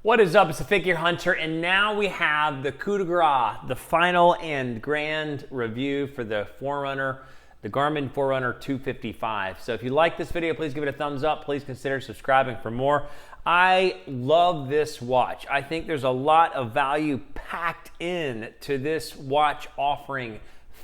What is up? It's the Figure Hunter, and now we have the coup de grace, the final and grand review for the Forerunner, the Garmin Forerunner 255. So if you like this video, please give it a thumbs up. Please consider subscribing for more. I love this watch. I think there's a lot of value packed in to this watch offering,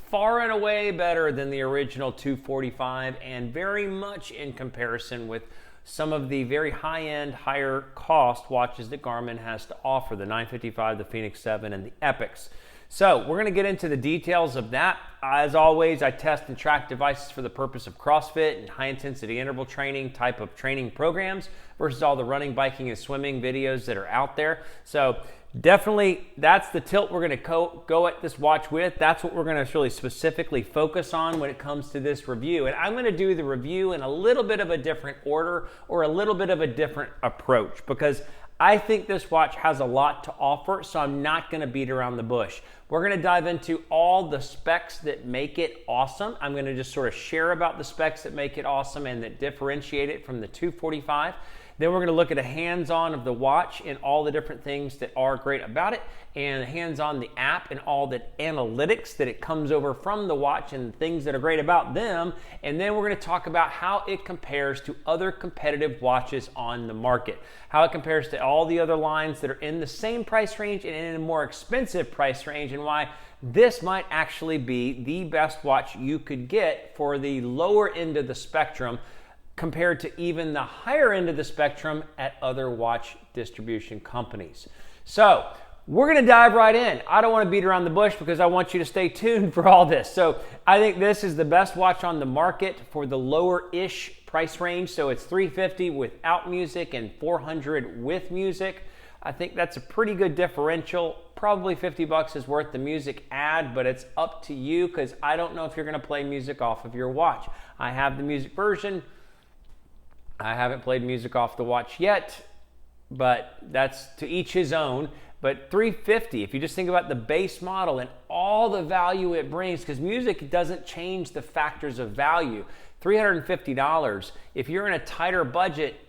far and away better than the original 245 and very much in comparison with some of the very high-end, higher-cost watches that Garmin has to offer, the 955, the Fenix 7, and the Epics. So we're going to get into the details of that. As always, I test and track devices for the purpose of CrossFit and high-intensity interval training type of training programs versus all the running, biking, and swimming videos that are out there. So definitely, that's the tilt we're going to go at this watch with. That's what we're going to really specifically focus on when it comes to this review. And I'm going to do the review in a little bit of a different order or a little bit of a different approach because I think this watch has a lot to offer, so I'm not going to beat around the bush. We're going to dive into all the specs that make it awesome. I'm going to just sort of share about the specs that make it awesome and that differentiate it from the 245. Then we're going to look at a hands-on of the watch and all the different things that are great about it, and hands-on the app and all the analytics that it comes over from the watch and things that are great about them. And then we're going to talk about how it compares to other competitive watches on the market, how it compares to all the other lines that are in the same price range and in a more expensive price range, and why this might actually be the best watch you could get for the lower end of the spectrum compared to even the higher end of the spectrum at other watch distribution companies. So we're going to dive right in. I don't want to beat around the bush because I want you to stay tuned for all this. So I think this is the best watch on the market for the lower-ish price range. So it's $350 without music and $400 with music. I think that's a pretty good differential. Probably $50 is worth the music ad, but it's up to you because I don't know if you're going to play music off of your watch. I have the music version. I haven't played music off the watch yet, but that's to each his own. But $350, if you just think about the base model and all the value it brings, because music doesn't change the factors of value. $350, if you're in a tighter budget,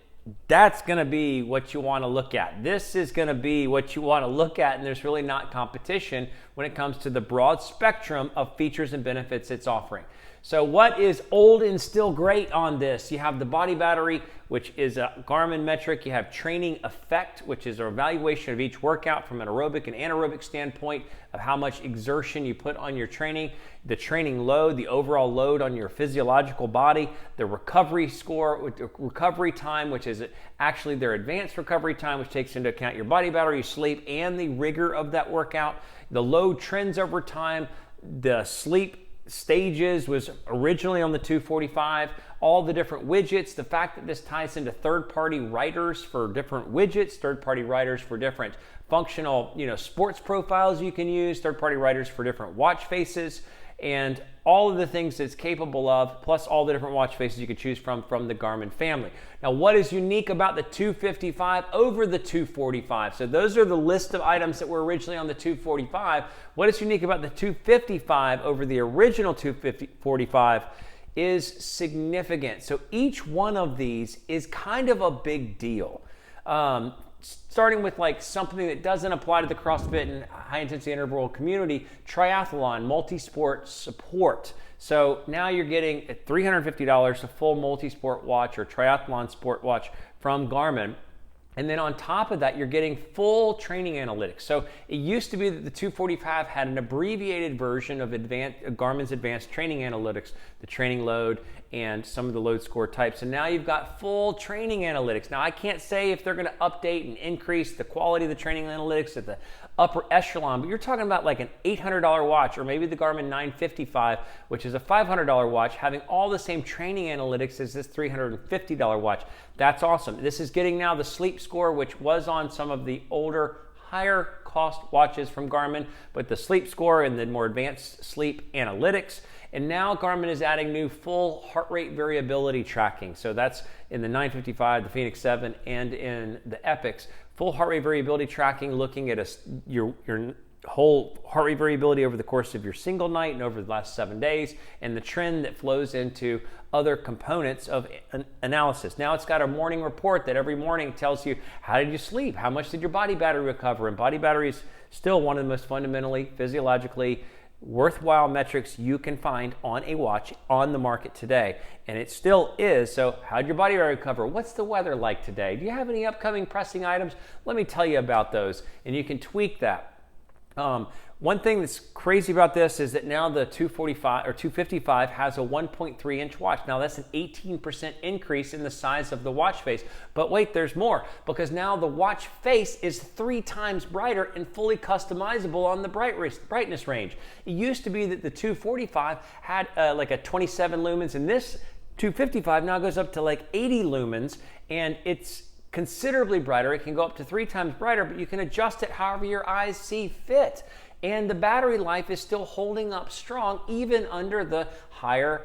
that's going to be what you want to look at. This is going to be what you want to look at, and there's really not competition when it comes to the broad spectrum of features and benefits it's offering. So what is old and still great on this? You have the body battery, which is a Garmin metric. You have training effect, which is an evaluation of each workout from an aerobic and anaerobic standpoint of how much exertion you put on your training, the training load, the overall load on your physiological body, the recovery score, recovery time, which is actually their advanced recovery time, which takes into account your body battery, sleep, and the rigor of that workout, the load trends over time, the sleep stages was originally on the 245, all the different widgets, the fact that this ties into third-party writers for different widgets, third-party writers for different functional, sports profiles you can use, third-party writers for different watch faces, and all of the things it's capable of, plus all the different watch faces you can choose from the Garmin family. Now, what is unique about the 255 over the 245? So those are the list of items that were originally on the 245. What is unique about the 255 over the original 245 is significant. So each one of these is kind of a big deal. Starting with like something that doesn't apply to the CrossFit and high-intensity interval community, triathlon, multi-sport support. So now you're getting at $350 a full multi-sport watch or triathlon sport watch from Garmin. And then on top of that, you're getting full training analytics. So it used to be that the 245 had an abbreviated version of Garmin's advanced training analytics, the training load and some of the load score types. And now you've got full training analytics. Now I can't say if they're going to update and increase the quality of the training analytics at the upper echelon, but you're talking about like an $800 watch or maybe the Garmin 955, which is a $500 watch, having all the same training analytics as this $350 watch. That's awesome. This is getting now the sleep score, which was on some of the older, higher cost watches from Garmin, but the sleep score and the more advanced sleep analytics. And now Garmin is adding new full heart rate variability tracking. So that's in the 955, the Fenix 7, and in the Epics. Full heart rate variability tracking, looking at your whole heart rate variability over the course of your single night and over the last 7 days, and the trend that flows into other components of analysis. Now it's got a morning report that every morning tells you, how did you sleep? How much did your body battery recover? And body battery is still one of the most fundamentally, physiologically worthwhile metrics you can find on a watch on the market today. And it still is. So how'd your body battery recover? What's the weather like today? Do you have any upcoming pressing items? Let me tell you about those, and you can tweak that. One thing that's crazy about this is that now the 245 or 255 has a 1.3 inch watch. Now that's an 18% increase in the size of the watch face. But wait, there's more, because now the watch face is 3 times brighter and fully customizable on the brightness range. It used to be that the 245 had like a 27 lumens, and this 255 now goes up to like 80 lumens, and it's considerably brighter. It can go up to 3 times brighter, but you can adjust it however your eyes see fit. And the battery life is still holding up strong even under the higher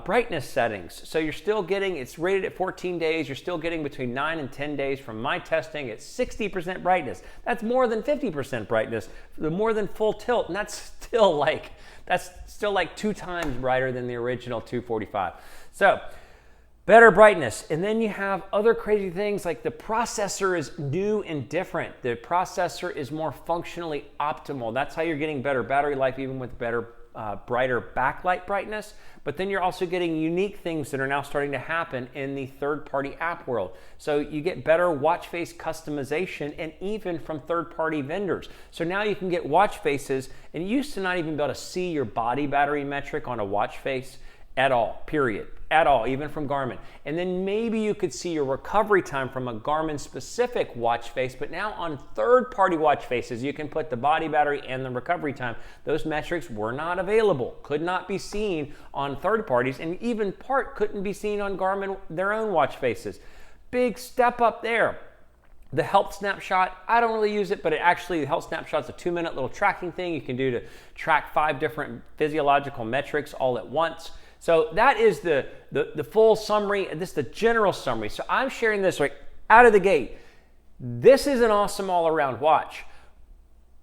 brightness settings. So you're still getting, it's rated at 14 days, you're still getting between 9 and 10 days from my testing at 60% brightness. That's more than 50% brightness, more than full tilt, and that's still like 2 times brighter than the original 245. So better brightness. And then you have other crazy things like the processor is new and different. The processor is more functionally optimal. That's how you're getting better battery life, even with better, brighter backlight brightness. But then you're also getting unique things that are now starting to happen in the third-party app world. So you get better watch face customization, and even from third-party vendors. So now you can get watch faces, and you used to not even be able to see your body battery metric on a watch face at all, period. At all, even from Garmin. And then maybe you could see your recovery time from a Garmin specific watch face, but now on third-party watch faces, you can put the body battery and the recovery time. Those metrics were not available, could not be seen on third parties, and even part couldn't be seen on Garmin, their own watch faces. Big step up there. The health snapshot, I don't really use it, but the health snapshot's a 2-minute little tracking thing you can do to track 5 different physiological metrics all at once. So that is the full summary, and this is the general summary. So I'm sharing this right out of the gate. This is an awesome all-around watch.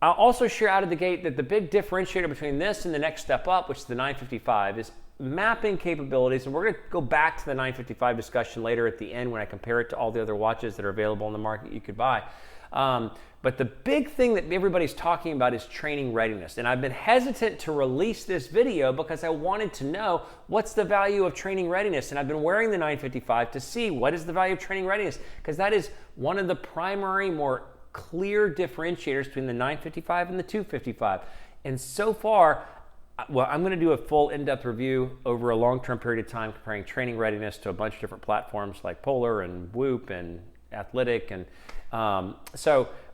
I'll also share out of the gate that the big differentiator between this and the next step up, which is the 955, is mapping capabilities. And we're going to go back to the 955 discussion later at the end when I compare it to all the other watches that are available in the market you could buy. But the big thing that everybody's talking about is training readiness. And I've been hesitant to release this video because I wanted to know what's the value of training readiness. And I've been wearing the 955 to see what is the value of training readiness, because that is one of the primary, more clear differentiators between the 955 and the 255. And so far, well, I'm going to do a full in-depth review over a long-term period of time comparing training readiness to a bunch of different platforms like Polar and Whoop and Athletic. And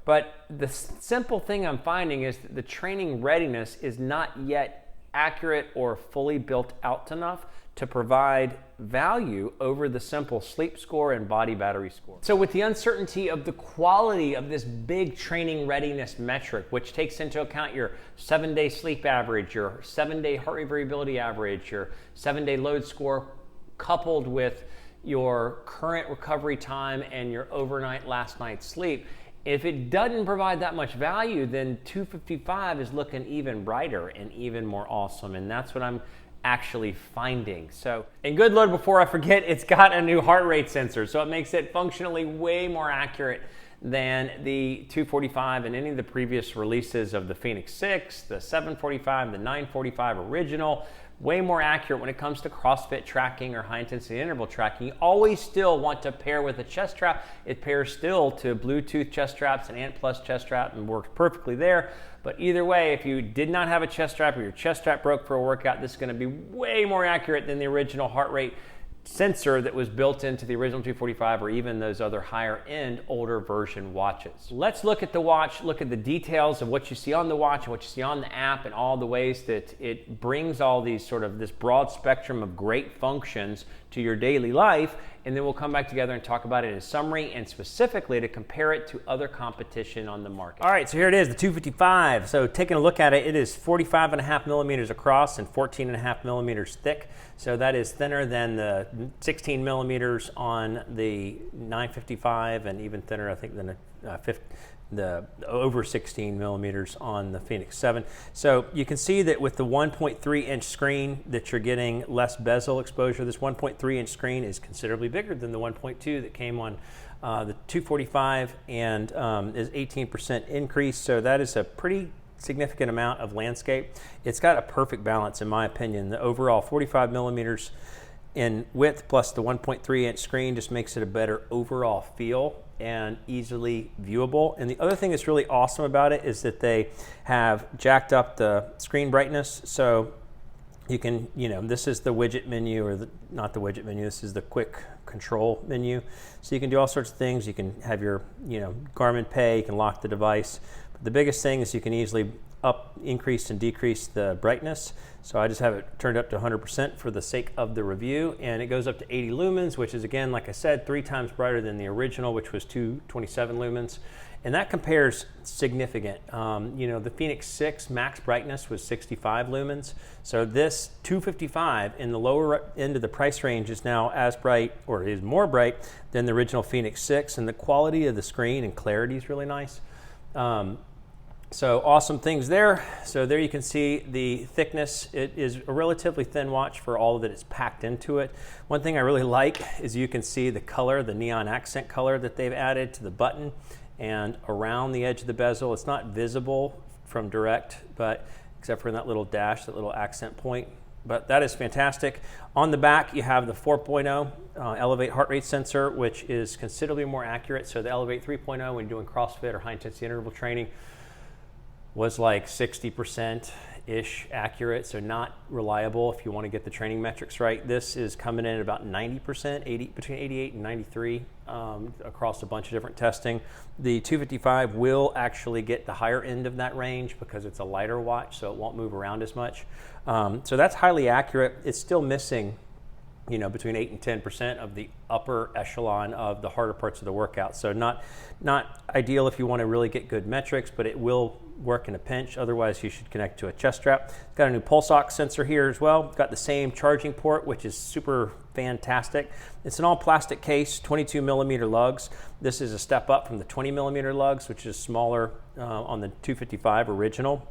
but the simple thing I'm finding is that the training readiness is not yet accurate or fully built out enough to provide value over the simple sleep score and body battery score. So with the uncertainty of the quality of this big training readiness metric, which takes into account your 7-day sleep average, your 7-day heart rate variability average, your 7-day load score, coupled with your current recovery time and your overnight last night's sleep, if it doesn't provide that much value, then 255 is looking even brighter and even more awesome. And that's what I'm actually finding. So, and good Lord, before I forget, it's got a new heart rate sensor. So it makes it functionally way more accurate than the 245 and any of the previous releases of the Phoenix 6, the 745, the 945 original. Way more accurate when it comes to CrossFit tracking or high intensity interval tracking. You always still want to pair with a chest strap. It pairs still to Bluetooth chest straps and Ant Plus chest strap and works perfectly there. But either way, if you did not have a chest strap or your chest strap broke for a workout, this is going to be way more accurate than the original heart rate sensor that was built into the original 245 or even those other higher end older version watches. Let's look at the watch, look at the details of what you see on the watch and what you see on the app and all the ways that it brings all these sort of this broad spectrum of great functions to your daily life, and then we'll come back together and talk about it in a summary and specifically to compare it to other competition on the market. All right, so here it is, the 255. So taking a look at it, it is 45.5 millimeters across and 14.5 millimeters thick. So that is thinner than the 16 millimeters on the 955 and even thinner, I think, than the over 16 millimeters on the Fenix 7. So you can see that with the 1.3 inch screen that you're getting less bezel exposure. This 1.3 inch screen is considerably bigger than the 1.2 that came on the 245 and is 18% increase. So that is a pretty significant amount of landscape. It's got a perfect balance in my opinion. The overall 45 millimeters in width plus the 1.3 inch screen just makes it a better overall feel and easily viewable. And the other thing that's really awesome about it is that they have jacked up the screen brightness. So you can, this is the widget menu, or not the widget menu, this is the quick control menu. So you can do all sorts of things. You can have your, Garmin Pay, you can lock the device. But the biggest thing is you can easily increase and decrease the brightness. So I just have it turned up to 100% for the sake of the review, and it goes up to 80 lumens, which is, again, like I said, 3 times brighter than the original, which was 227 lumens. And that compares significant. The Fenix 6 max brightness was 65 lumens. So this 255 in the lower end of the price range is now as bright, or is more bright than the original Fenix 6, and the quality of the screen and clarity is really nice. So awesome things there. So there you can see the thickness. It is a relatively thin watch for all that it's packed into it. One thing I really like is you can see the color, the neon accent color that they've added to the button and around the edge of the bezel. It's not visible from direct, but except for in that little dash, that little accent point. But that is fantastic. On the back, you have the 4.0 Elevate heart rate sensor, which is considerably more accurate. So the Elevate 3.0 when doing CrossFit or high intensity interval training was like 60%-ish accurate, so not reliable if you want to get the training metrics right. This is coming in at about 90%, between 88 and 93 across a bunch of different testing. The 255 will actually get the higher end of that range because it's a lighter watch, so it won't move around as much. So that's highly accurate. It's still missing between 8 and 10% of the upper echelon of the harder parts of the workout. So not ideal if you want to really get good metrics, but it will work in a pinch. Otherwise, you should connect to a chest strap. It's got a new pulse ox sensor here as well. It's got the same charging port, which is super fantastic. It's an all plastic case, 22 millimeter lugs. This is a step up from the 20 millimeter lugs, which is smaller on the 255 original.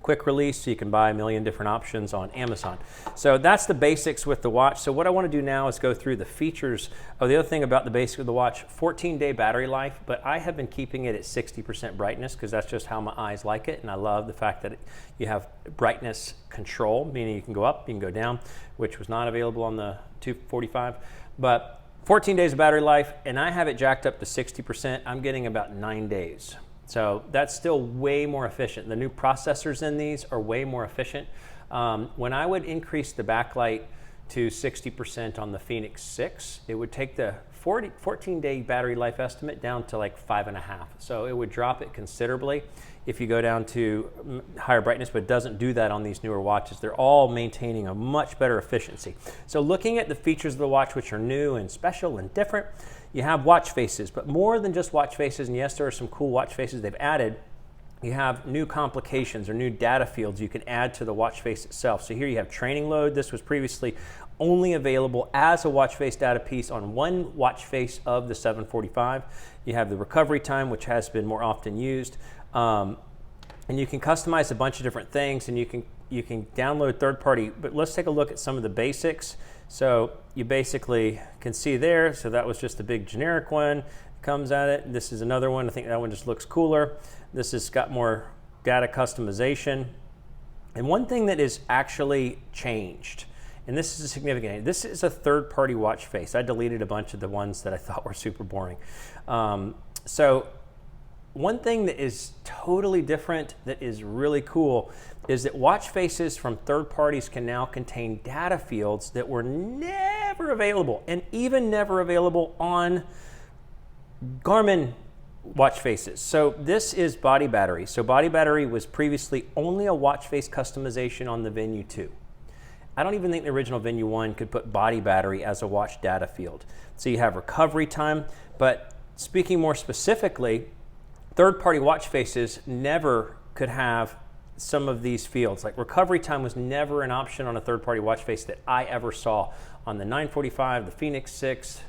Quick release, so you can buy a million different options on Amazon. So that's the basics with the watch. So what I want to do now is go through the features. The other thing about the basics of the watch, 14-day battery life, but I have been keeping it at 60% brightness because that's just how my eyes like it, and I love the fact that you have brightness control, meaning you can go up, you can go down, which was not available on the 245. But 14 days of battery life, and I have it jacked up to 60%. I'm getting about 9 days. So that's still way more efficient. The new processors in these are way more efficient. When I would increase the backlight to 60% on the Fenix 6, it would take the 14-day battery life estimate down to like 5.5. So it would drop it considerably if you go down to higher brightness, but it doesn't do that on these newer watches. They're all maintaining a much better efficiency. So looking at the features of the watch, which are new and special and different, you have watch faces, but more than just watch faces, and yes, there are some cool watch faces they've added. You have new complications or new data fields you can add to the watch face itself. So here you have training load. This was previously only available as a watch face data piece on one watch face of the 745. You have the recovery time, which has been more often used. And you can customize a bunch of different things, and you can download third-party, but let's take a look at some of the basics. So you basically can see there, so that was just a big generic one, comes at it. This is another one, I think that one just looks cooler. This has got more data customization. And one thing that is actually changed, and this is significant, this is a third-party watch face. I deleted a bunch of the ones that I thought were super boring. So one thing that is totally different that is really cool is that watch faces from third parties can now contain data fields that were never available, and even never available on Garmin watch faces. So this is body battery. So body battery was previously only a watch face customization on the Venue 2. I don't even think the original Venue 1 could put body battery as a watch data field. So you have recovery time, but speaking more specifically, third-party watch faces never could have some of these fields. Like recovery time was never an option on a third-party watch face that I ever saw on the 945, the Fenix 6,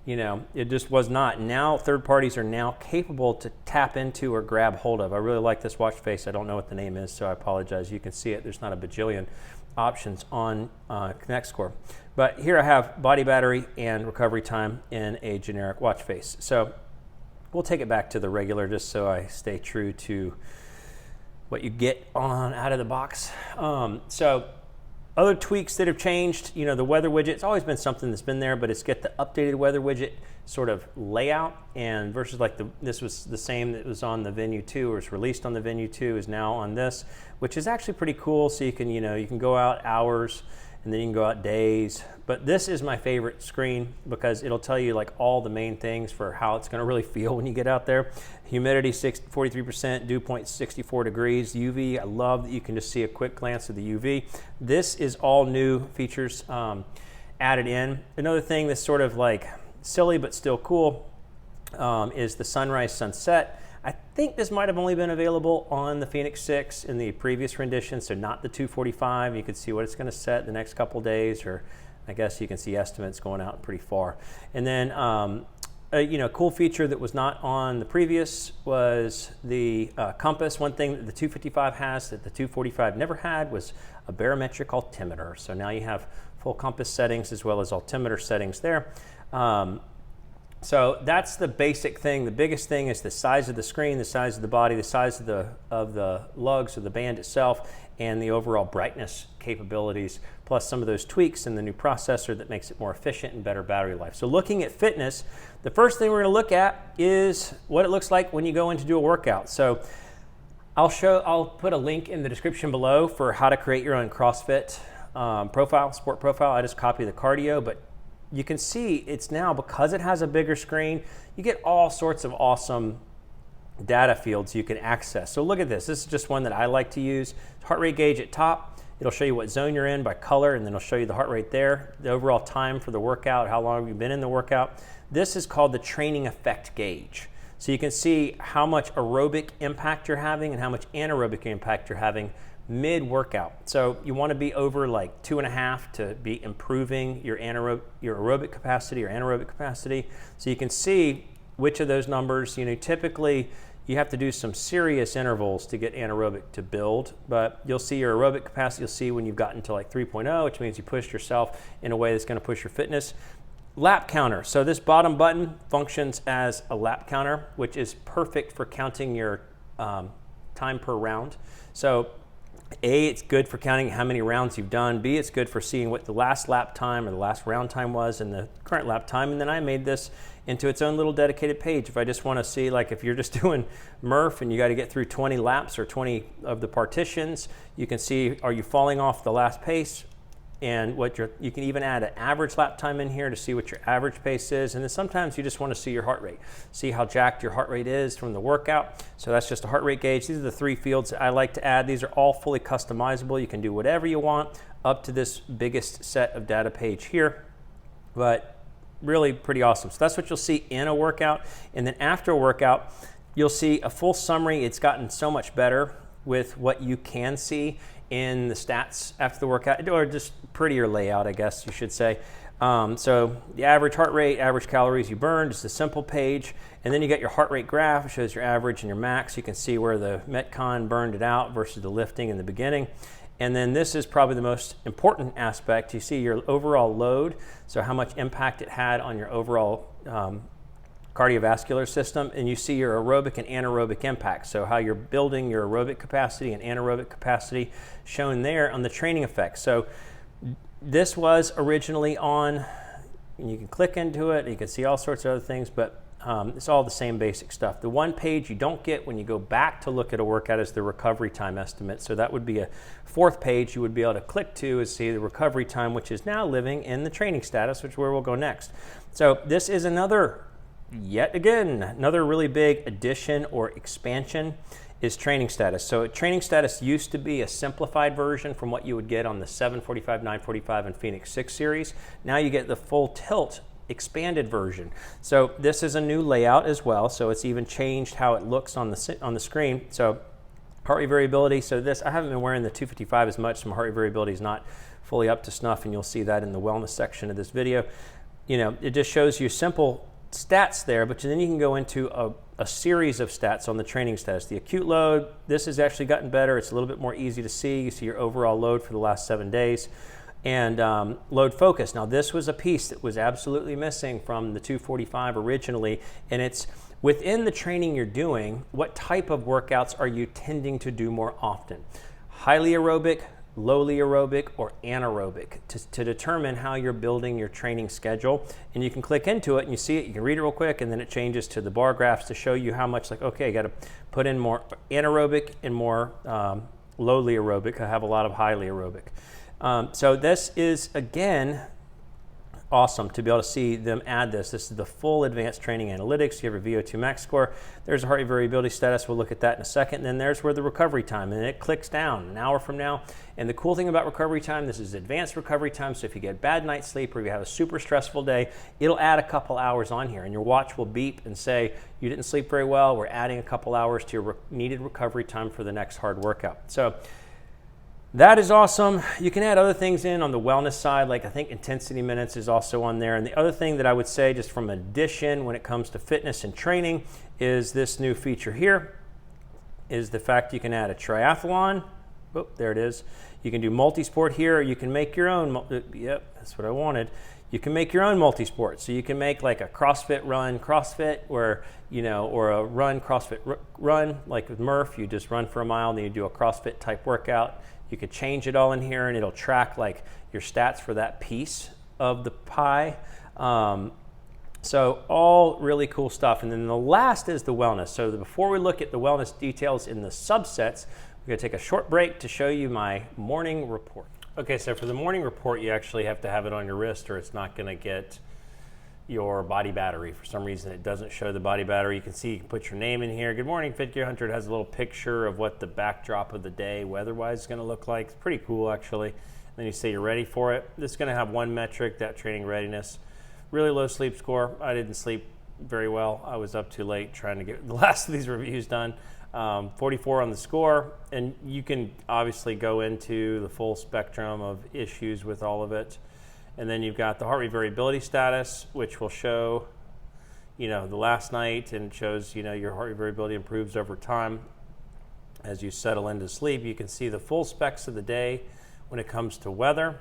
You know, it just was not. Now third parties are now capable to tap into or grab hold of. I really like this watch face. I don't know what the name is, so I apologize. You can see it. There's not a bajillion options on ConnectScore. But here I have body battery and recovery time in a generic watch face. So we'll take it back to the regular just so I stay true to what you get on out of the box. So other tweaks that have changed, you know, the weather widget, it's always been something that's been there, but it's get the updated weather widget sort of layout, and versus like this was the same that was on the Venue 2, or it's released on the Venue 2, is now on this, which is actually pretty cool. So you can, you know, you can go out hours and then you can go out days. But this is my favorite screen because it'll tell you like all the main things for how it's gonna really feel when you get out there. Humidity 43%, dew point 64 degrees, UV, I love that you can just see a quick glance of the UV. This is all new features added in. Another thing that's sort of like silly but still cool is the sunrise sunset. I think this might have only been available on the Fenix 6 in the previous rendition, so not the 245. You can see what it's going to set the next couple days, or I guess you can see estimates going out pretty far. And then you know, cool feature that was not on the previous was the compass. One thing that the 255 has that the 245 never had was a barometric altimeter. So now you have full compass settings as well as altimeter settings there. So that's the basic thing. The biggest thing is the size of the screen, the size of the body, the size of the lugs or the band itself, and the overall brightness capabilities, plus some of those tweaks in the new processor that makes it more efficient and better battery life. So looking at fitness, the first thing we're going to look at is what it looks like when you go in to do a workout. So I'll put a link in the description below for how to create your own CrossFit profile, sport profile. I just copy the cardio, but you can see it's now, because it has a bigger screen, you get all sorts of awesome data fields you can access. So look at this. This is just one that I like to use. Heart rate gauge at top. It'll show you what zone you're in by color, and then it'll show you the heart rate there, the overall time for the workout, how long you've been in the workout. This is called the training effect gauge. So you can see how much aerobic impact you're having and how much anaerobic impact you're having mid-workout. So you want to be over like 2.5 to be improving your aerobic capacity or anaerobic capacity. So you can see which of those numbers, you know, typically you have to do some serious intervals to get anaerobic to build, but you'll see your aerobic capacity, you'll see when you've gotten to like 3.0, which means you pushed yourself in a way that's going to push your fitness. Lap counter. So this bottom button functions as a lap counter, which is perfect for counting your time per round. So A, it's good for counting how many rounds you've done. B, it's good for seeing what the last lap time or the last round time was and the current lap time. And then I made this into its own little dedicated page. If I just want to see, like if you're just doing Murph and you got to get through 20 laps or 20 of the partitions, you can see, are you falling off the last pace? And you can even add an average lap time in here to see what your average pace is. And then sometimes you just want to see your heart rate, see how jacked your heart rate is from the workout. So that's just a heart rate gauge. These are the 3 fields that I like to add. These are all fully customizable. You can do whatever you want up to this biggest set of data page here, but really pretty awesome. So that's what you'll see in a workout. And then after a workout, you'll see a full summary. It's gotten so much better with what you can see in the stats after the workout, or just prettier layout, I guess you should say. So the average heart rate, average calories you burned, just a simple page. And then you get your heart rate graph. It shows your average and your max. You can see where the Metcon burned it out versus the lifting in the beginning. And then this is probably the most important aspect. You see your overall load, so how much impact it had on your overall cardiovascular system, and you see your aerobic and anaerobic impact. So how you're building your aerobic capacity and anaerobic capacity shown there on the training effects. So this was originally on, and you can click into it, you can see all sorts of other things, but it's all the same basic stuff. The one page you don't get when you go back to look at a workout is the recovery time estimate. So that would be a 4th page you would be able to click to and see the recovery time, which is now living in the training status, which is where we'll go next. So this is yet again, another really big addition or expansion is training status. So training status used to be a simplified version from what you would get on the 745, 945, and Fenix 6 series. Now you get the full tilt expanded version. So this is a new layout as well. So it's even changed how it looks on the screen. So heart rate variability. So this, I haven't been wearing the 255 as much, so my heart rate variability is not fully up to snuff, and you'll see that in the wellness section of this video. you know, it just shows you simple stats there, but then you can go into a series of stats on the training status. The acute load, this has actually gotten better. It's a little bit more easy to see. You see your overall load for the last 7 days. And load focus. Now this was a piece that was absolutely missing from the 245 originally, and it's within the training you're doing, what type of workouts are you tending to do more often? Highly aerobic, lowly aerobic, or anaerobic to determine how you're building your training schedule. And you can click into it and you see it, you can read it real quick, and then it changes to the bar graphs to show you how much, like, okay, you got to put in more anaerobic and more lowly aerobic. I have a lot of highly aerobic. So this is, again, awesome to be able to see them add this. This is the full advanced training analytics. You have your VO2 max score. There's a heart rate variability status. We'll look at that in a second. And then there's where the recovery time, and it clicks down an hour from now. And the cool thing about recovery time, this is advanced recovery time. So if you get bad night's sleep or you have a super stressful day, it'll add a couple hours on here, and your watch will beep and say, you didn't sleep very well. We're adding a couple hours to your needed recovery time for the next hard workout. So that is awesome. You can add other things in on the wellness side, like I think intensity minutes is also on there. And the other thing that I would say, just from addition when it comes to fitness and training, is this new feature here, is the fact you can add a triathlon. Oh, there it is. You can do multi-sport here, or you can make your own. Yep, that's what I wanted. You can make your own multi-sport. So you can make like a CrossFit run CrossFit, where, you know, or a run CrossFit run, like with Murph, you just run for a mile and then you do a CrossFit type workout. You could change it all in here and it'll track like your stats for that piece of the pie. So all really cool stuff. And then the last is the wellness. So before we look at the wellness details in the subsets, we're gonna take a short break to show you my morning report. Okay, so for the morning report, you actually have to have it on your wrist or it's not gonna get your body battery. For some reason, it doesn't show the body battery. You can see, you can put your name in here. Good morning, Fit Gear Hunter. It has a little picture of what the backdrop of the day weather-wise is gonna look like. It's pretty cool, actually. And then you say you're ready for it. This is gonna have one metric, that training readiness. Really low sleep score. I didn't sleep very well. I was up too late trying to get the last of these reviews done. 44 on the score, and you can obviously go into the full spectrum of issues with all of it. And then you've got the heart rate variability status, which will show, you know, the last night, and shows, you know, your heart rate variability improves over time as you settle into sleep. You can see the full specs of the day when it comes to weather.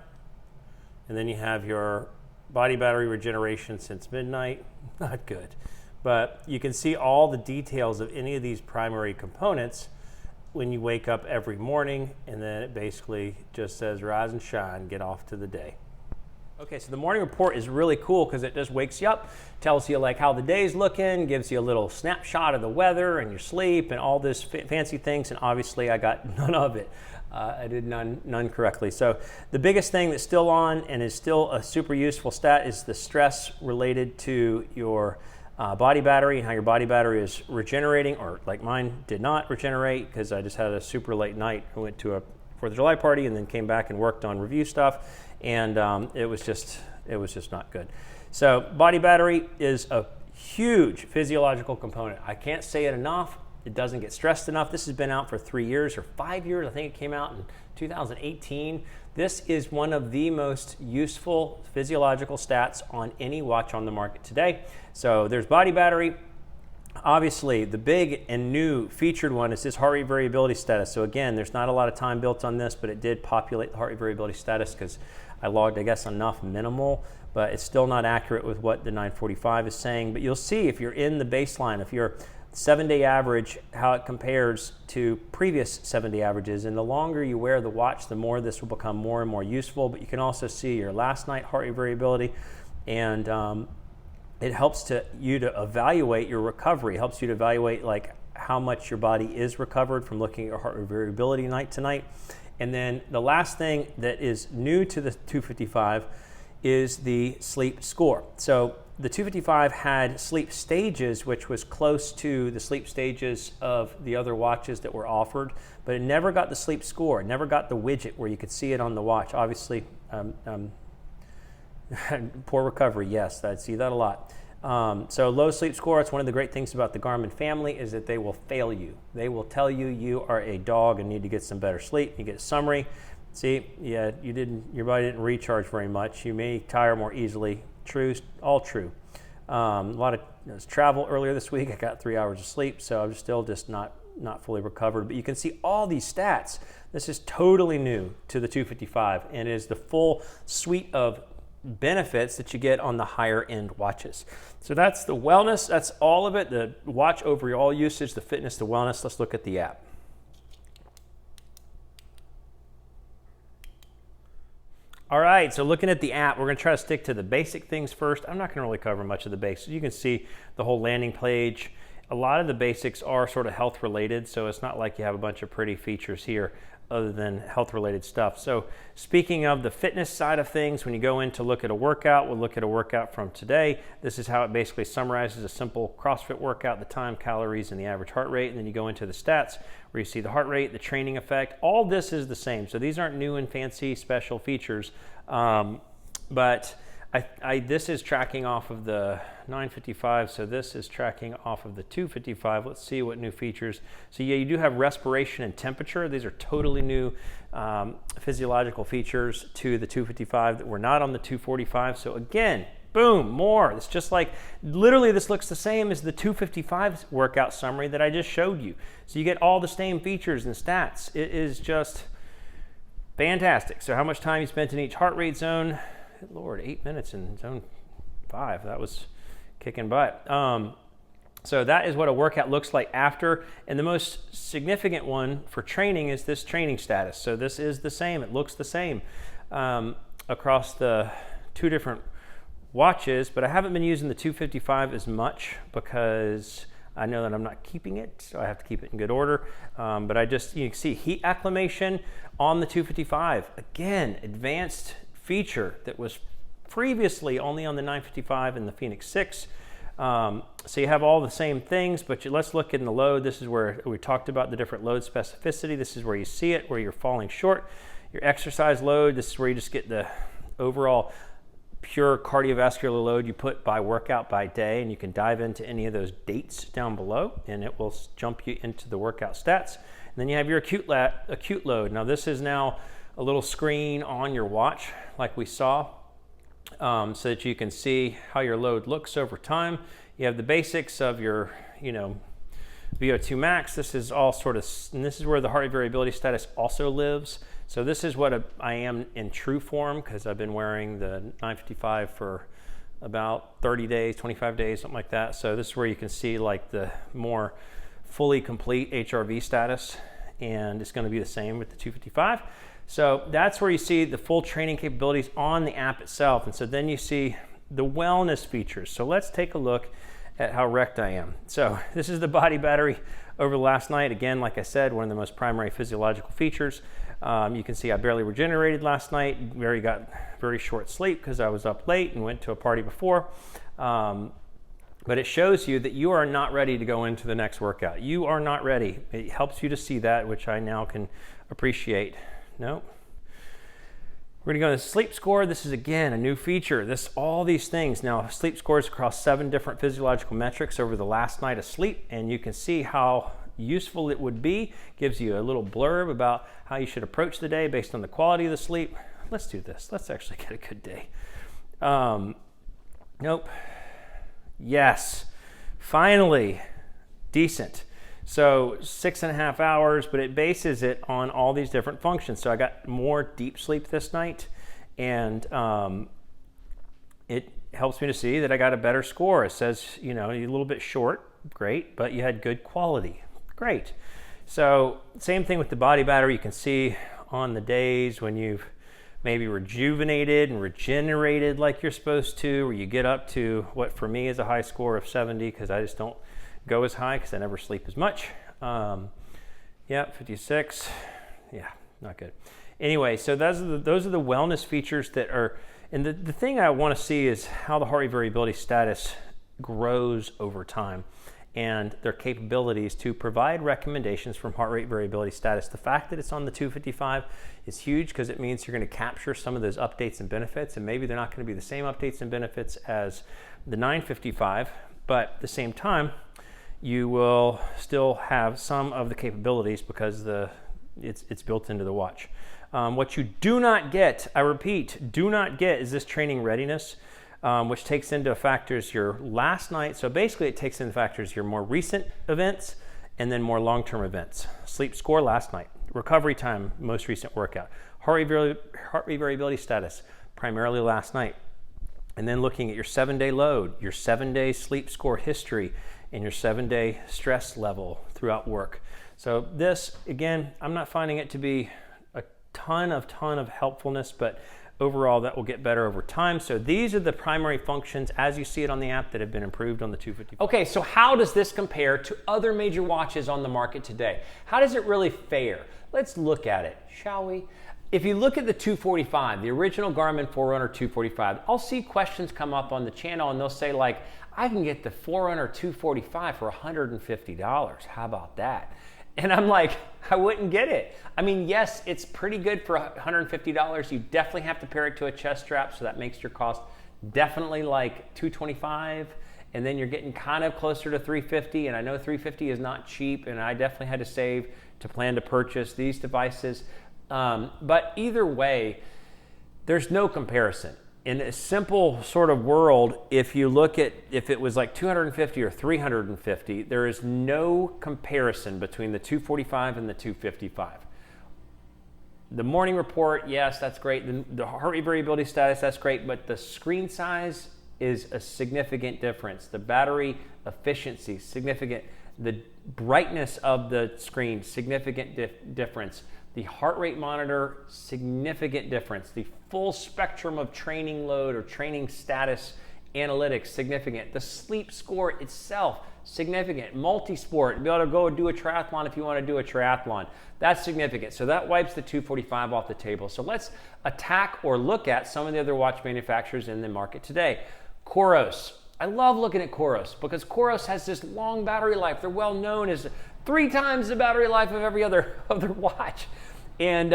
And then you have your body battery regeneration since midnight. Not good. But you can see all the details of any of these primary components when you wake up every morning, and then it basically just says rise and shine, get off to the day. Okay, so the morning report is really cool because it just wakes you up, tells you like how the day's looking, gives you a little snapshot of the weather and your sleep and all this fancy things, and obviously I got none of it. I did none correctly. So the biggest thing that's still on and is still a super useful stat is the stress related to your body battery and how your body battery is regenerating, or like mine did not regenerate because I just had a super late night. I went to a 4th of July party and then came back and worked on review stuff, and it was just not good. So body battery is a huge physiological component. I can't say it enough. It doesn't get stressed enough. This has been out for 3 years or 5 years. I think it came out in 2018. This is one of the most useful physiological stats on any watch on the market today. So there's body battery. Obviously, the big and new featured one is this heart rate variability status. So again, there's not a lot of time built on this, but it did populate the heart rate variability status because I logged, I guess, enough minimal, but it's still not accurate with what the 945 is saying. But you'll see if you're in the baseline, if you're 7-day average, how it compares to previous 7-day averages. And the longer you wear the watch, the more this will become more and more useful. But you can also see your last night heart rate variability, and it helps you to evaluate your recovery. It helps you to evaluate like how much your body is recovered from looking at your heart rate variability night to night. And then the last thing that is new to the 255 is the sleep score. So the 255 had sleep stages, which was close to the sleep stages of the other watches that were offered, but it never got the sleep score. It never got the widget where you could see it on the watch. Obviously, poor recovery, yes, I see that a lot. So low sleep score, it's one of the great things about the Garmin family is that they will fail you. They will tell you you are a dog and need to get some better sleep. You get a summary. See, yeah, your body didn't recharge very much. You may tire more easily. true, all true. A lot of travel earlier this week. I got 3 hours of sleep, so I'm still just not fully recovered. But you can see all these stats. This is totally new to the 255, and it is the full suite of benefits that you get on the higher end watches. So that's the wellness, that's all of it, the watch overall usage, the fitness, the wellness. Let's look at the app. All right, so looking at the app, we're gonna try to stick to the basic things first. I'm not gonna really cover much of the basics. You can see the whole landing page. A lot of the basics are sort of health related, so it's not like you have a bunch of pretty features here other than health related stuff. So speaking of the fitness side of things, when you go in to look at a workout, we'll look at a workout from today. This is how it basically summarizes a simple CrossFit workout, the time, calories, and the average heart rate. And then you go into the stats where you see the heart rate, the training effect. All this is the same. So these aren't new and fancy special features, but this is tracking off of the 955, so this is tracking off of the 255. Let's see what new features. So yeah, you do have respiration and temperature. These are totally new physiological features to the 255 that were not on the 245. So again, boom, more. It's just like, literally this looks the same as the 255 workout summary that I just showed you. So you get all the same features and stats. It is just fantastic. So how much time you spent in each heart rate zone? Lord, 8 minutes in zone 5. That was kicking butt. So that is what a workout looks like after. And the most significant one for training is this training status. So this is the same. It looks the same across the two different watches, but I haven't been using the 255 as much because I know that I'm not keeping it, so I have to keep it in good order. But you can see heat acclimation on the 255. Again, advanced feature that was previously only on the 955 and the Phoenix 6. So you have all the same things, but let's look in the load. This is where we talked about the different load specificity. This is where you see it, where you're falling short. Your exercise load, this is where you just get the overall pure cardiovascular load you put by workout by day, and you can dive into any of those dates down below and it will jump you into the workout stats. And then you have your acute load. Now this is now a little screen on your watch like we saw, so that you can see how your load looks over time. You have the basics of your VO2 max. This is all sort of, and this is where the heart rate variability status also lives. So this is what I am in true form, because I've been wearing the 955 for about 30 days, 25 days, something like that. So this is where you can see like the more fully complete HRV status, and it's going to be the same with the 255. So that's where you see the full training capabilities on the app itself. And so then you see the wellness features. So let's take a look at how wrecked I am. So this is the body battery over the last night. Again, like I said, one of the most primary physiological features. You can see I barely regenerated last night. Got very short sleep because I was up late and went to a party before. But it shows you that you are not ready to go into the next workout. You are not ready. It helps you to see that, which I now can appreciate. No. We're going to go to the sleep score. This is, again, a new feature. All these things. Now, sleep scores across 7 different physiological metrics over the last night of sleep, and you can see how useful it would be. Gives you a little blurb about how you should approach the day based on the quality of the sleep. Let's do this. Let's actually get a good day. Nope. Yes. Finally. Decent. So 6.5 hours, but it bases it on all these different functions. So I got more deep sleep this night, and it helps me to see that I got a better score. It says, you're a little bit short, great, but you had good quality, great. So same thing with the body battery. You can see on the days when you've maybe rejuvenated and regenerated like you're supposed to, where you get up to what for me is a high score of 70, because I just don't go as high because I never sleep as much. 56. Yeah, not good. Anyway, so those are the wellness features that are, and the thing I want to see is how the heart rate variability status grows over time and their capabilities to provide recommendations from heart rate variability status. The fact that it's on the 255 is huge because it means you're going to capture some of those updates and benefits, and maybe they're not going to be the same updates and benefits as the 955, but at the same time, you will still have some of the capabilities because it's built into the watch. What you do not get, I repeat, do not get is this training readiness. which takes into factors your last night. So basically it takes into factors your more recent events and then more long-term events. Sleep score last night, recovery time, most recent workout, heart rate variability status, primarily last night. And then looking at your 7-day load, your 7-day sleep score history, and your 7-day stress level throughout work. So this, again, I'm not finding it to be a ton of helpfulness, but overall that will get better over time. So these are the primary functions as you see it on the app that have been improved on the 255. Okay, so how does this compare to other major watches on the market today? How does it really fare? Let's look at it, shall we? If you look at the 245, the original Garmin Forerunner 245, I'll see questions come up on the channel and they'll say like, I can get the Forerunner 245 for $150. How about that? And I'm like, I wouldn't get it. I mean, yes, it's pretty good for $150. You definitely have to pair it to a chest strap, so that makes your cost definitely like $225. And then you're getting kind of closer to $350. And I know $350 is not cheap, and I definitely had to save to plan to purchase these devices. But either way, there's no comparison. In a simple sort of world, if you look at if it was like 250 or 350, there is no comparison between the 245 and the 255. The morning report, yes, that's great. The heart rate variability status, that's great, but the screen size is a significant difference. The battery efficiency, significant. The brightness of the screen, significant difference. The heart rate monitor, significant difference. The full spectrum of training load or training status analytics, significant. The sleep score itself, significant. Multi-sport, be able to go do a triathlon if you want to do a triathlon. That's significant. So that wipes the 245 off the table. So let's attack or look at some of the other watch manufacturers in the market today. Coros. I love looking at Coros because Coros has this long battery life. They're well known as 3 times the battery life of every other watch. And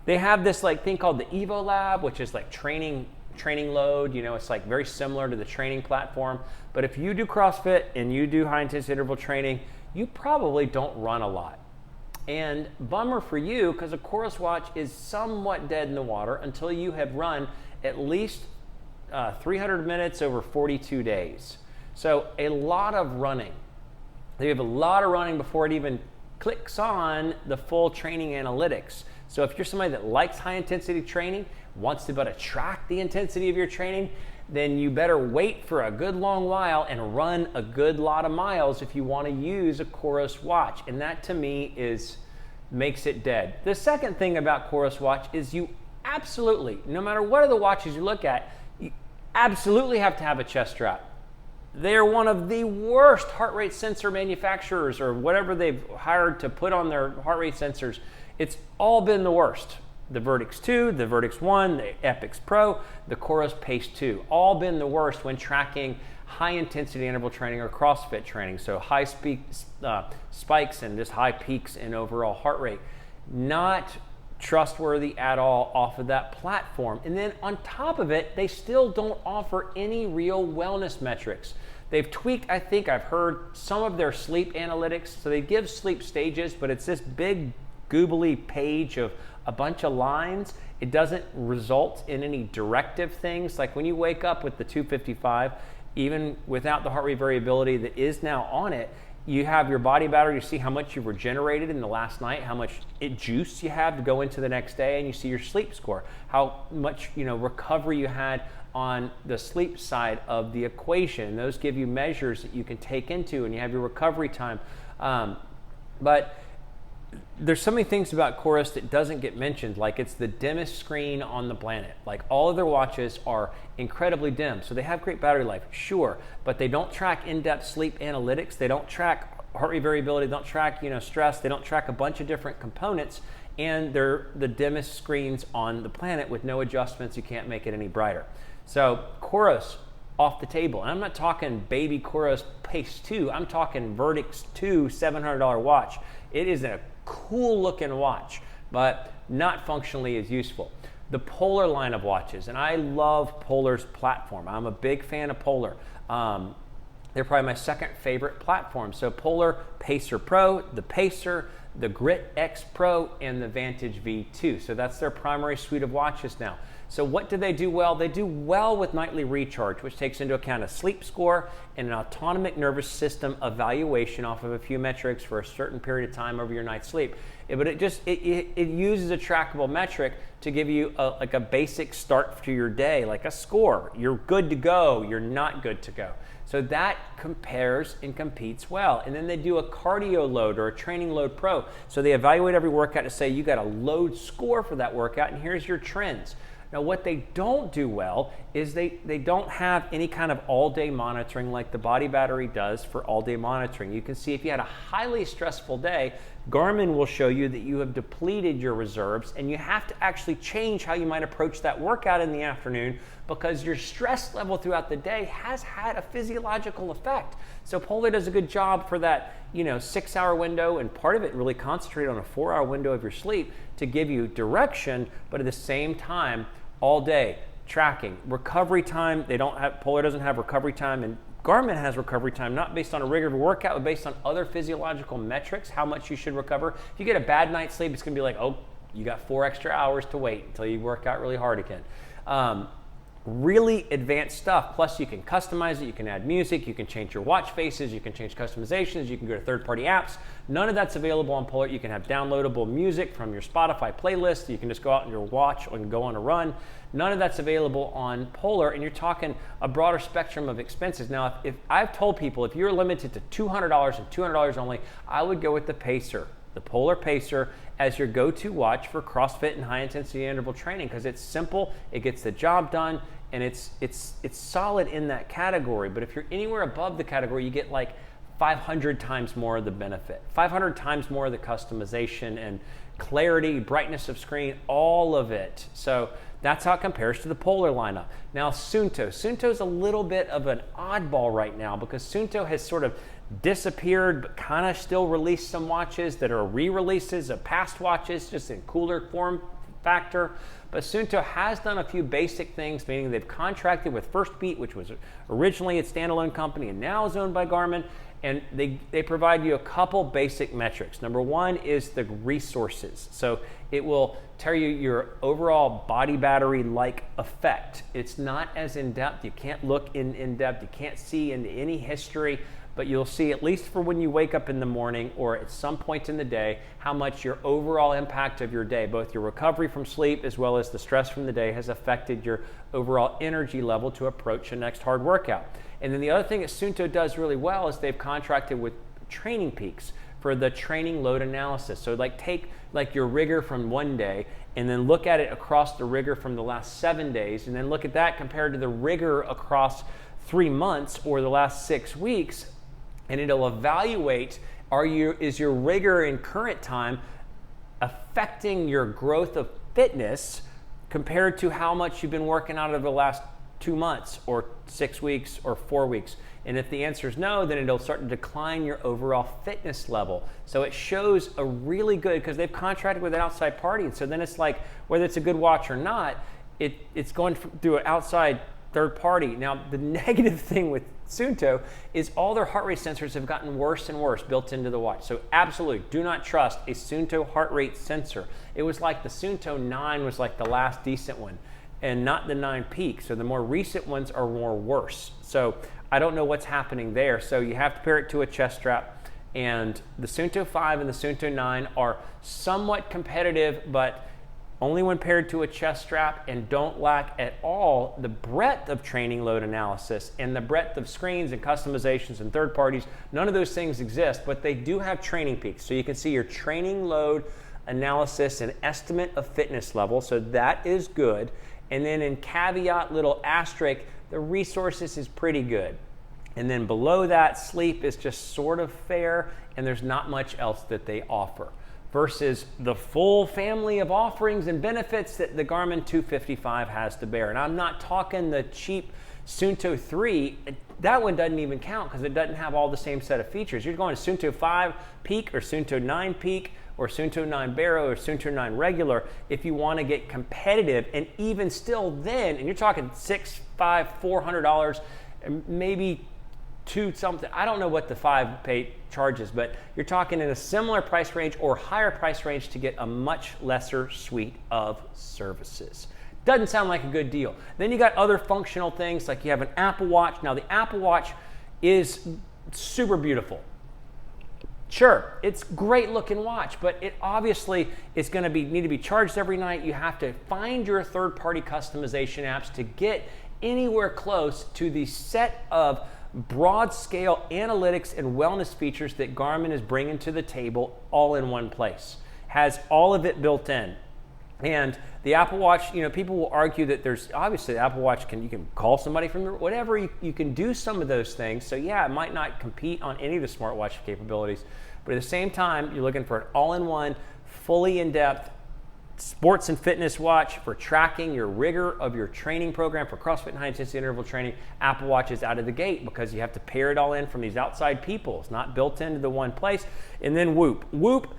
they have this like thing called the Evo Lab, which is like training load. You know, it's like very similar to the training platform. But if you do CrossFit and you do high intensity interval training, you probably don't run a lot. And bummer for you, because a Coros watch is somewhat dead in the water until you have run at least 300 minutes over 42 days. So a lot of running. They have a lot of running before it even clicks on the full training analytics. So if you're somebody that likes high intensity training, wants to be able to track the intensity of your training, then you better wait for a good long while and run a good lot of miles if you want to use a Coros watch. And that to me makes it dead. The second thing about Coros watch is you absolutely, no matter what other watches you look at, you absolutely have to have a chest strap. They're one of the worst heart rate sensor manufacturers, or whatever they've hired to put on their heart rate sensors. It's all been the worst. The Vertix 2, the Vertix 1, the Epix Pro, the Coros Pace 2, all been the worst when tracking high intensity interval training or CrossFit training. So high spikes and just high peaks in overall heart rate. Not trustworthy at all off of that platform. And then on top of it, they still don't offer any real wellness metrics. They've tweaked, I think I've heard, some of their sleep analytics. So they give sleep stages, but it's this big googly page of a bunch of lines. It doesn't result in any directive things. Like when you wake up with the 255, even without the heart rate variability that is now on it, you have your body battery to see how much you've regenerated in the last night, how much juice you have to go into the next day, and you see your sleep score, how much recovery you had on the sleep side of the equation. And those give you measures that you can take into, and you have your recovery time. But there's so many things about Coros that doesn't get mentioned, like it's the dimmest screen on the planet. Like all of their watches are incredibly dim, so they have great battery life, sure, but they don't track in-depth sleep analytics. They don't track heart rate variability. They don't track stress. They don't track a bunch of different components, and they're the dimmest screens on the planet with no adjustments. You can't make it any brighter. So Coros off the table, and I'm not talking baby Coros Pace 2. I'm talking Vertix 2 $700 watch. It is a cool looking watch, but not functionally as useful. The Polar line of watches, and I love Polar's platform. I'm a big fan of Polar. They're probably my second favorite platform. So Polar Pacer Pro, the Pacer, the Grit X Pro and the Vantage V2. So that's their primary suite of watches now. So what do they do well? They do well with nightly recharge, which takes into account a sleep score and an autonomic nervous system evaluation off of a few metrics for a certain period of time over your night's sleep. But it uses a trackable metric to give you like a basic start to your day, like a score. You're good to go, you're not good to go. So that compares and competes well. And then they do a cardio load or a training load pro. So they evaluate every workout to say you got a load score for that workout and here's your trends. Now what they don't do well is they don't have any kind of all-day monitoring like the Body Battery does for all-day monitoring. You can see if you had a highly stressful day, Garmin will show you that you have depleted your reserves and you have to actually change how you might approach that workout in the afternoon because your stress level throughout the day has had a physiological effect. So Polar does a good job for that 6-hour window, and part of it really concentrate on a 4-hour window of your sleep to give you direction, but at the same time, all day tracking. Recovery time, Polar doesn't have recovery time, and Garmin has recovery time, not based on a rigor of a workout, but based on other physiological metrics, how much you should recover. If you get a bad night's sleep, it's gonna be like, oh, you got 4 extra hours to wait until you work out really hard again. Really advanced stuff. Plus you can customize it, you can add music, you can change your watch faces, you can change customizations, you can go to third-party apps. None of that's available on Polar. You can have downloadable music from your Spotify playlist. You can just go out on your watch and go on a run. None of that's available on Polar, and you're talking a broader spectrum of expenses. Now, if I've told people, if you're limited to $200 and $200 only, I would go with the Pacer, the Polar Pacer, as your go-to watch for CrossFit and high-intensity interval training because it's simple, it gets the job done, and it's solid in that category. But if you're anywhere above the category, you get like 500 times more of the benefit, 500 times more of the customization and clarity, brightness of screen, all of it. So that's how it compares to the Polar lineup. Now Suunto's a little bit of an oddball right now because Suunto has sort of disappeared, but kind of still released some watches that are re-releases of past watches, just in cooler form factor. But Suunto has done a few basic things, meaning they've contracted with First Beat, which was originally a standalone company and now is owned by Garmin, and they provide you a couple basic metrics. Number one is the resources. So it will tell you your overall body battery-like effect. It's not as in-depth. You can't look in-depth. You can't see into any history, but you'll see, at least for when you wake up in the morning or at some point in the day, how much your overall impact of your day, both your recovery from sleep as well as the stress from the day, has affected your overall energy level to approach the next hard workout. And then the other thing that Suunto does really well is they've contracted with Training Peaks for the training load analysis. So take your rigor from one day and then look at it across the rigor from the last 7 days, and then look at that compared to the rigor across 3 months or the last 6 weeks, and it'll evaluate, is your rigor in current time affecting your growth of fitness compared to how much you've been working out over the last 2 months or 6 weeks or 4 weeks. And if the answer is no, then it'll start to decline your overall fitness level. So it shows a really good, because they've contracted with an outside party, and so then it's like, whether it's a good watch or not, it's going through an outside third party. Now, the negative thing with Suunto is all their heart rate sensors have gotten worse and worse built into the watch. So absolutely do not trust a Suunto heart rate sensor. It was like the Suunto 9 was like the last decent one, and not the 9 Peak. So the more recent ones are more worse. So I don't know what's happening there. So you have to pair it to a chest strap. And the Suunto 5 and the Suunto 9 are somewhat competitive, but only when paired to a chest strap, and don't lack at all the breadth of training load analysis and the breadth of screens and customizations and third parties. None of those things exist, but they do have Training Peaks. So you can see your training load analysis and estimate of fitness level. So that is good. And then in caveat, little asterisk, the resources is pretty good. And then below that, sleep is just sort of fair, and there's not much else that they offer, versus the full family of offerings and benefits that the Garmin 255 has to bear. And I'm not talking the cheap Suunto 3. That one doesn't even count because it doesn't have all the same set of features. You're going to Suunto 5 Peak or Suunto 9 Peak or Suunto 9 Barrow or Suunto 9 Regular if you want to get competitive. And even still then, and you're talking $600, $500, $400, maybe 2 something. I don't know what the 5 pay charges, but you're talking in a similar price range or higher price range to get a much lesser suite of services. Doesn't sound like a good deal. Then you got other functional things, like you have an Apple Watch. Now the Apple Watch is super beautiful. Sure, it's great looking watch, but it obviously is going to need to be charged every night. You have to find your third-party customization apps to get anywhere close to the set of broad-scale analytics and wellness features that Garmin is bringing to the table all in one place. Has all of it built in. And the Apple Watch, you know, people will argue that there's obviously the Apple Watch you can call somebody from whatever, you can do some of those things. So yeah, it might not compete on any of the smartwatch capabilities, but at the same time, you're looking for an all-in-one, fully in-depth sports and fitness watch for tracking your rigor of your training program for CrossFit and high-intensity interval training. Apple Watch is out of the gate because you have to pair it all in from these outside people. It's not built into the one place. And then Whoop. Whoop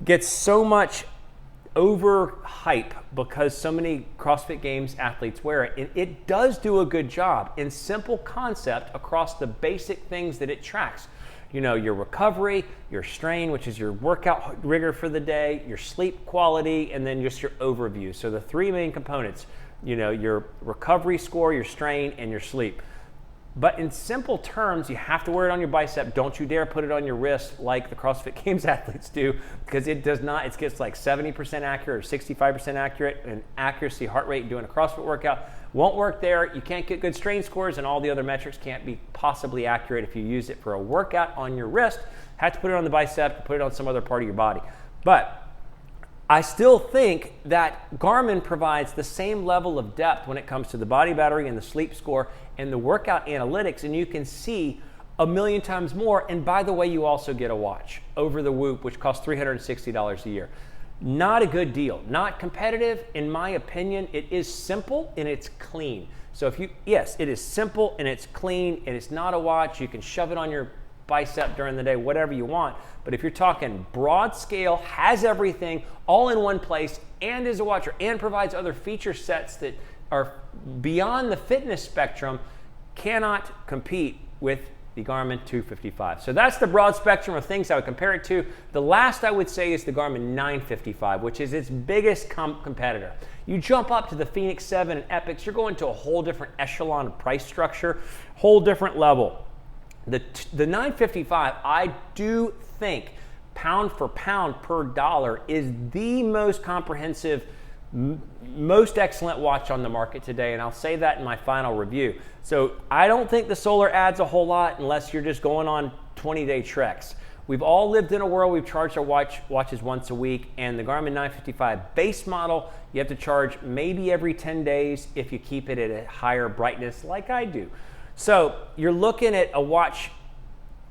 gets so much overhype because so many CrossFit Games athletes wear it. And it does do a good job in simple concept across the basic things that it tracks. You know, your recovery, your strain, which is your workout rigor for the day, your sleep quality, and then just your overview. So the 3 main components, you know, your recovery score, your strain, and your sleep. But in simple terms, you have to wear it on your bicep. Don't you dare put it on your wrist like the CrossFit Games athletes do, because it does not, it gets like 70% accurate or 65% accurate in accuracy, heart rate doing a CrossFit workout. Won't work there. You can't get good strain scores, and all the other metrics can't be possibly accurate if you use it for a workout on your wrist. Have to put it on the bicep, put it on some other part of your body. But I still think that Garmin provides the same level of depth when it comes to the body battery and the sleep score and the workout analytics, and you can see a million times more. And by the way, you also get a watch over the Whoop, which costs $360 a year. Not a good deal, not competitive. In my opinion, it is simple and it's clean. So yes, it is simple and it's clean and it's not a watch. You can shove it on your bicep during the day, whatever you want. But if you're talking broad scale, has everything all in one place, and is a watcher, and provides other feature sets that are beyond the fitness spectrum, cannot compete with the Garmin 255. So that's the broad spectrum of things I would compare it to. The last I would say is the Garmin 955, which is its biggest competitor. You jump up to the Fenix 7 and Epics, you're going to a whole different echelon of price structure, whole different level. The 955, I do think, pound for pound per dollar, is the most comprehensive, most excellent watch on the market today, and I'll say that in my final review. So I don't think the solar adds a whole lot unless you're just going on 20-day treks. We've all lived in a world we've charged our watches once a week, and the Garmin 955 base model, you have to charge maybe every 10 days if you keep it at a higher brightness like I do. So you're looking at a watch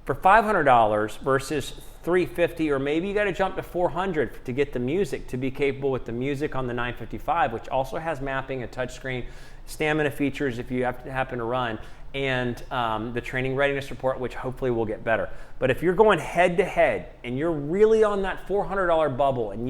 for $500 versus $350, or maybe you got to jump to $400 to get the music, to be capable with the music on the 955, which also has mapping, a touchscreen, stamina features if you happen to run, and the training readiness report, which hopefully will get better. But if you're going head to head and you're really on that $400 bubble, and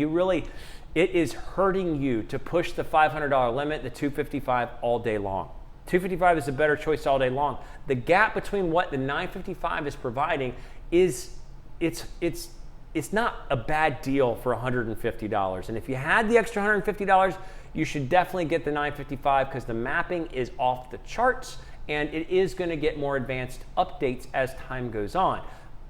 it is hurting you to push the $500 limit, the 255 all day long. 255 is a better choice all day long. The gap between what the 955 is providing is it's not a bad deal for $150. And if you had the extra $150, you should definitely get the 955 because the mapping is off the charts and it is going to get more advanced updates as time goes on.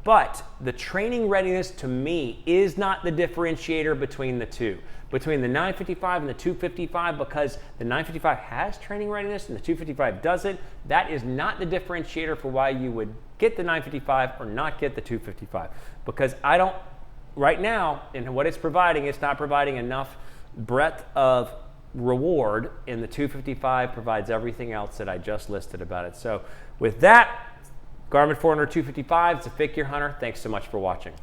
But the training readiness, to me, is not the differentiator between the two, between the 955 and the 255, because the 955 has training readiness and the 255 doesn't. That is not the differentiator for why you would get the 955 or not get the 255, because right now, in what it's providing, it's not providing enough breadth of reward, and the 255 provides everything else that I just listed about it. So with that, Garmin Forerunner 255, it's a Fit Gear Hunter. Thanks so much for watching.